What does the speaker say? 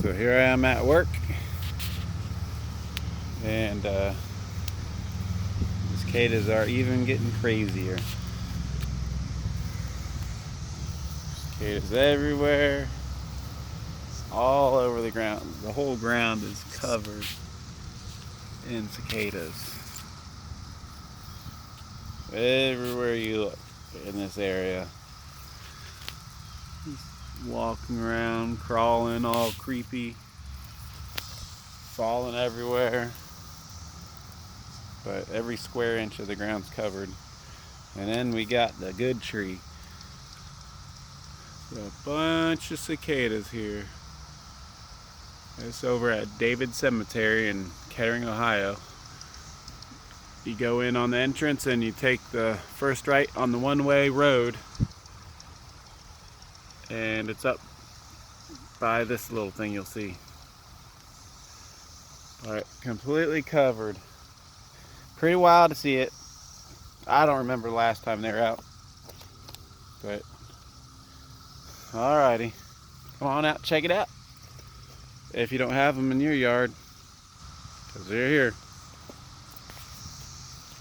So here I am at work, and the cicadas are even getting crazier. Cicadas everywhere, all over the ground. The whole ground is covered in cicadas. Everywhere you look in this area. Just walking around, crawling, all creepy, falling everywhere. But every square inch of the ground's covered. And then we got the good tree. A bunch of cicadas here. It's over at David Cemetery in Kettering, Ohio. You go in on the entrance and you take the first right on the one-way road, and it's up by this little thing you'll see. Alright, completely covered. Pretty wild to see it. I don't remember the last time they were out. But alrighty. Come on out, check it out. If you don't have them in your yard, because they're here.